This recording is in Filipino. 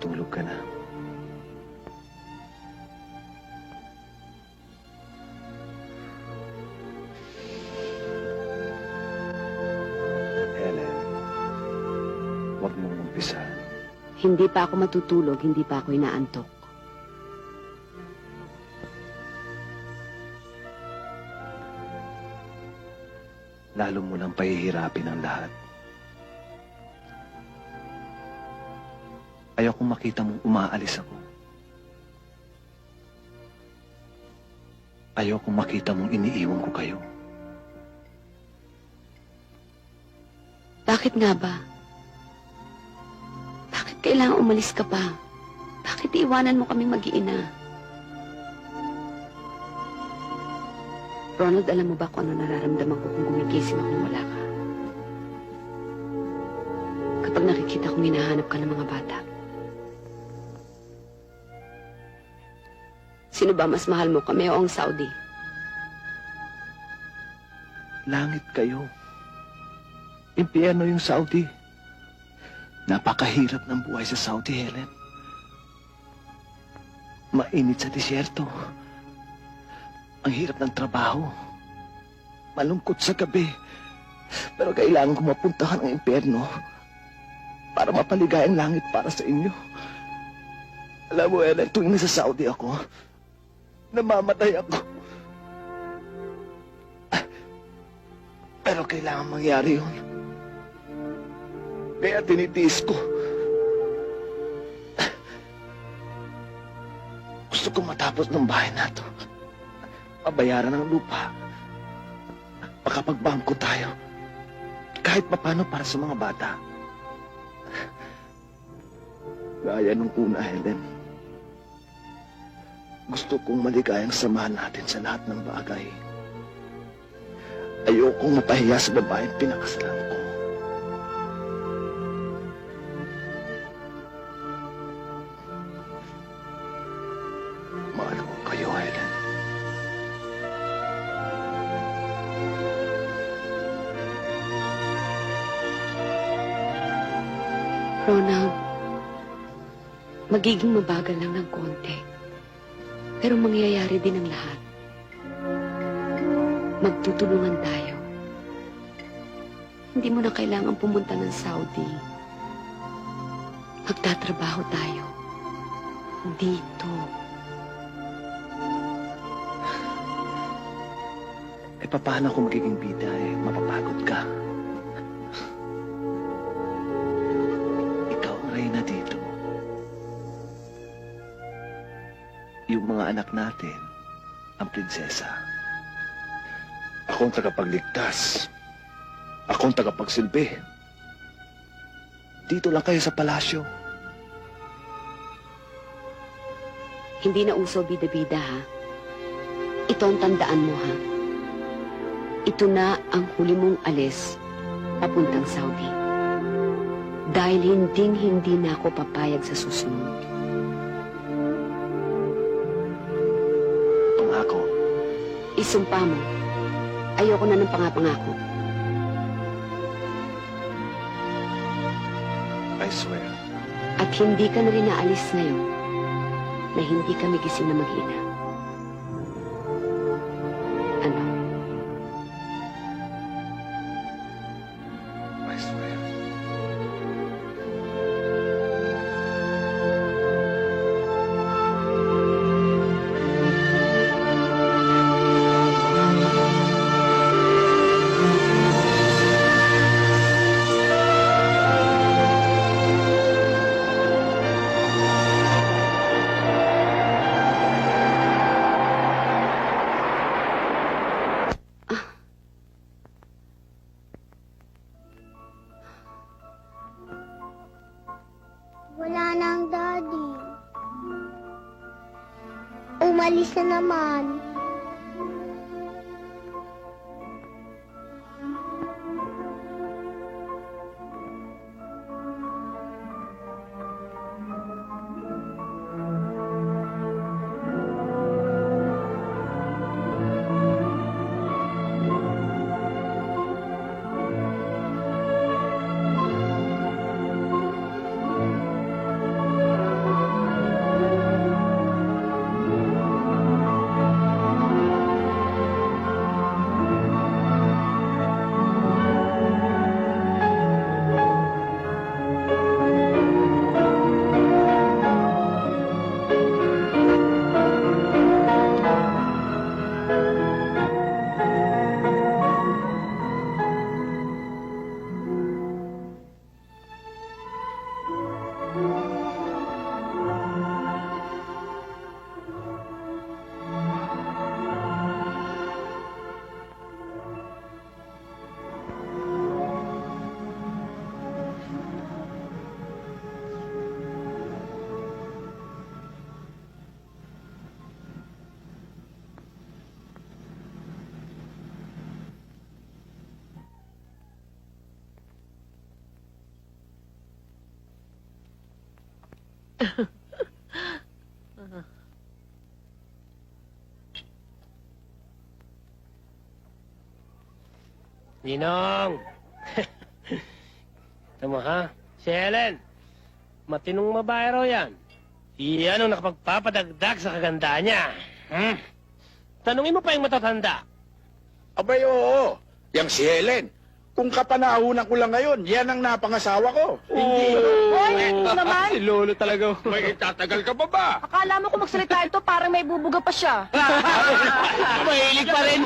Matulog ka na. Helen, huwag mong umpisa. Hindi pa ako matutulog, hindi pa ako inaantok. Lalo mo lang pahihirapin ang lahat. Ayokong makita mong umaalis ako. Ayokong makita mong iniiwan ko kayo. Bakit nga ba? Bakit kailangan umalis ka pa? Bakit iiwanan mo kaming mag-iina? Ronald, alam mo ba kung ano nararamdaman ko kung gumigising ako nang wala ka? Kapag nakikita kong hinahanap ka ng mga bata. Sino ba mas mahal mo, kami o ang Saudi? Langit kayo. Impyerno yung Saudi. Napakahirap ng buhay sa Saudi, Helen. Mainit sa disyerto. Ang hirap ng trabaho. Malungkot sa gabi. Pero kailangan ko mapuntahan ang impyerno para mapaligay ang langit para sa inyo. Alam mo, Helen, tuwing nasa Saudi ako, namamatay ako. Pero kailangan mangyari yun. Kaya tinitiis ko. Gusto ko matapos ng bahay na to. Mabayaran ang lupa. Makapagbangko tayo. Kahit papano para sa mga bata. Gaya nung una, Helen. Gusto kong maligayang samahan natin sa lahat ng bagay. Ayokong mapahiya sa babaeng pinakasalan ko. Mahal ko kayo, Helen. Ronald, magiging mabagal lang ng konti. Pero mangyayari din ang lahat. Magtutulungan tayo. Hindi mo na kailangan pumunta ng Saudi. Magtatrabaho tayo. Dito. Eh, paano ako magiging bida eh? Mapapagod ka. Ikaw ang reyna dito. Yung mga anak natin, ang prinsesa. Ako ang tagapagligtas. Ako ang tagapagsilbi. Dito lang kayo sa palasyo. Hindi na uso bida-bida, ha? Ito ang tandaan mo, ha? Ito na ang huli mong alis papuntang Saudi. Dahil hinding-hindi na ako papayag sa susunod. Pangako. Isumpa mo. Ayoko na ng pangapangako. I swear. At hindi ka na rin naalis ngayon na hindi kami gising na mag-ina. Ano? I swear. Wala na ang daddy. Umalis na naman. Ninong! Tama ha? Si Helen. Matinong babae raw yan. Iyan ang nakapagpapadagdag sa kagandaan niya. Tanungin mo pa yung matatanda. Abay, oo. Yang si Helen. Kung kapanahunan ko lang ngayon, yan ang napangasawa ko. Hindi. Hoy, ito naman. Si Lolo talaga. May tatagal ka pa ba? Akala mo kung magsalita ito, parang may bubuga pa siya. Mahilig pa rin.